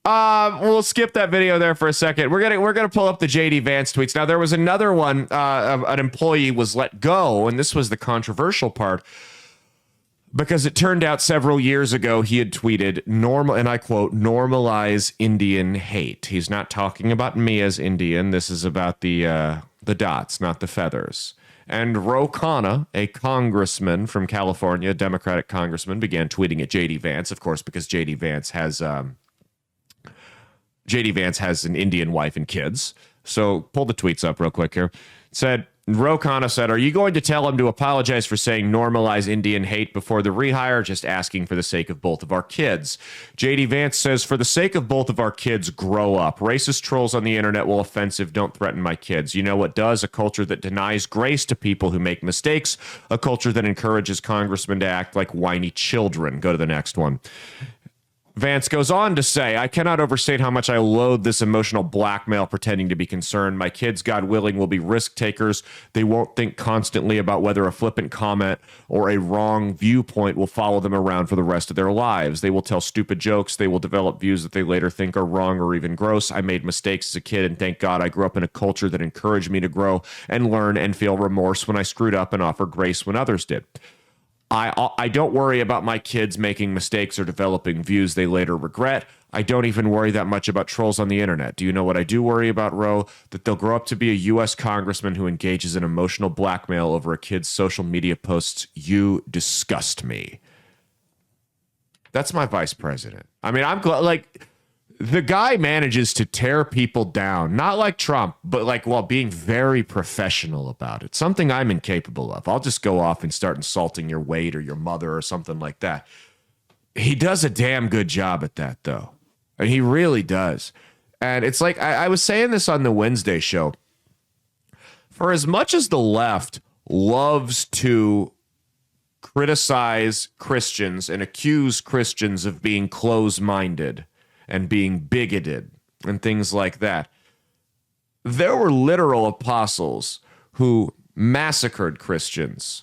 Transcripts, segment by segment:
We'll skip that video there for a second. We're gonna pull up the JD Vance tweets. Now there was another one. An employee was let go, and this was the controversial part because it turned out several years ago he had tweeted normal, and I quote, normalize Indian hate. He's not talking about me as Indian. This is about the dots, not the feathers. And Khanna, a congressman from California, a Democratic congressman, began tweeting at JD Vance, of course, because JD Vance has an Indian wife and kids. So pull the tweets up real quick here. Khanna said, are you going to tell him to apologize for saying normalize Indian hate before the rehire? Just asking for the sake of both of our kids. JD Vance says, for the sake of both of our kids, grow up. Racist trolls on the internet will offensive. Don't threaten my kids. You know what does? A culture that denies grace to people who make mistakes. A culture that encourages congressmen to act like whiny children. Go to the next one. Vance goes on to say, I cannot overstate how much I loathe this emotional blackmail pretending to be concerned. My kids, God willing, will be risk takers. They won't think constantly about whether a flippant comment or a wrong viewpoint will follow them around for the rest of their lives. They will tell stupid jokes. They will develop views that they later think are wrong or even gross. I made mistakes as a kid, and thank God I grew up in a culture that encouraged me to grow and learn and feel remorse when I screwed up and offer grace when others did. I don't worry about my kids making mistakes or developing views they later regret. I don't even worry that much about trolls on the internet. Do you know what I do worry about, Ro? That they'll grow up to be a U.S. congressman who engages in emotional blackmail over a kid's social media posts. You disgust me. That's my vice president. I mean, I'm glad, like, the guy manages to tear people down, not like Trump, but like while being very professional about it. Something I'm incapable of. I'll just go off and start insulting your weight or your mother or something like that. He does a damn good job at that, though. And he really does. And it's like, I was saying this on the Wednesday show. For as much as the left loves to criticize Christians and accuse Christians of being close-minded and being bigoted and things like that, there were literal apostles who massacred Christians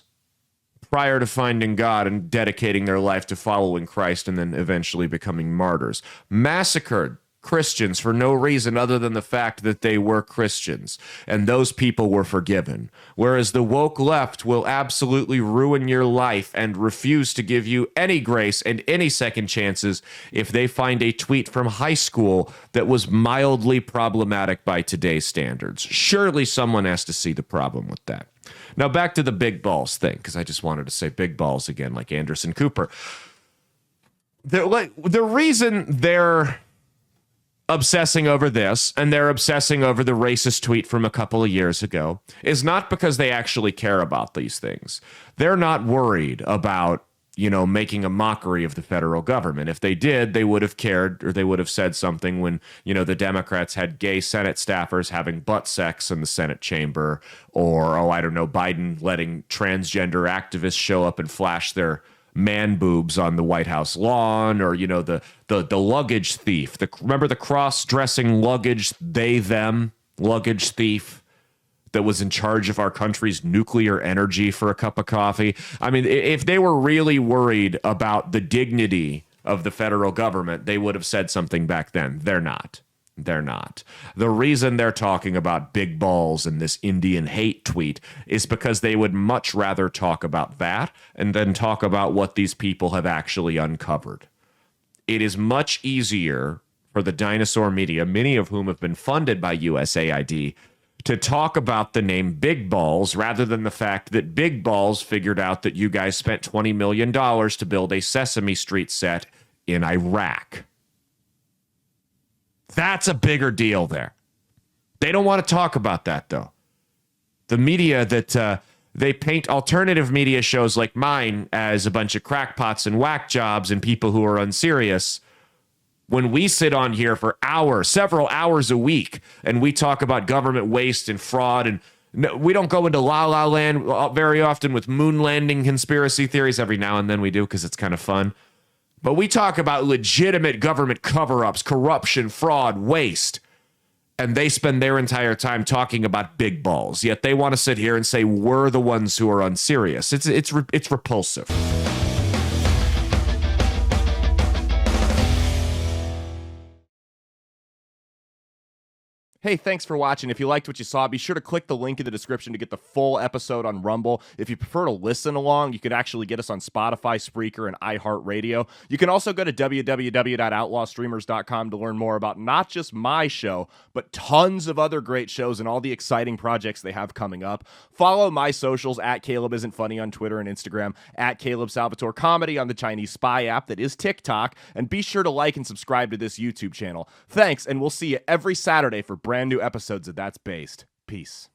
prior to finding God and dedicating their life to following Christ and then eventually becoming martyrs. Massacred Christians for no reason other than the fact that they were Christians, and those people were forgiven. Whereas the woke left will absolutely ruin your life and refuse to give you any grace and any second chances if they find a tweet from high school that was mildly problematic by today's standards. Surely someone has to see the problem with that. Now back to the big balls thing, because I just wanted to say big balls again, like Anderson Cooper. The reason they're obsessing over this, and they're obsessing over the racist tweet from a couple of years ago, is not because they actually care about these things. They're not worried about, making a mockery of the federal government. If they did, they would have cared, or they would have said something when, the Democrats had gay Senate staffers having butt sex in the Senate chamber, or, Biden letting transgender activists show up and flash their man boobs on the White House lawn, or the luggage thief. Remember the cross-dressing luggage them luggage thief that was in charge of our country's nuclear energy for a cup of coffee? I mean, if they were really worried about the dignity of the federal government, they would have said something back then. They're not. They're not. The reason they're talking about big balls in this Indian hate tweet is because they would much rather talk about that and then talk about what these people have actually uncovered. It is much easier for the dinosaur media, many of whom have been funded by USAID, to talk about the name Big Balls rather than the fact that Big Balls figured out that you guys spent $20 million to build a Sesame Street set in Iraq. That's a bigger deal there. They don't want to talk about that, though. The media that they paint alternative media shows like mine as a bunch of crackpots and whack jobs and people who are unserious. When we sit on here for hours, several hours a week, and we talk about government waste and fraud, and we don't go into La La Land very often with moon landing conspiracy theories. Every now and then we do because it's kind of fun. But we talk about legitimate government cover-ups, corruption, fraud, waste, and they spend their entire time talking about big balls. Yet they want to sit here and say we're the ones who are unserious. It's repulsive. Hey, thanks for watching. If you liked what you saw, be sure to click the link in the description to get the full episode on Rumble. If you prefer to listen along, you could actually get us on Spotify, Spreaker, and iHeartRadio. You can also go to www.outlawstreamers.com to learn more about not just my show, but tons of other great shows and all the exciting projects they have coming up. Follow my socials at Caleb Isn't Funny on Twitter and Instagram, at Caleb Salvatore Comedy on the Chinese Spy app that is TikTok, and be sure to like and subscribe to this YouTube channel. Thanks, and we'll see you every Saturday for brand new episodes of That's Based. Peace.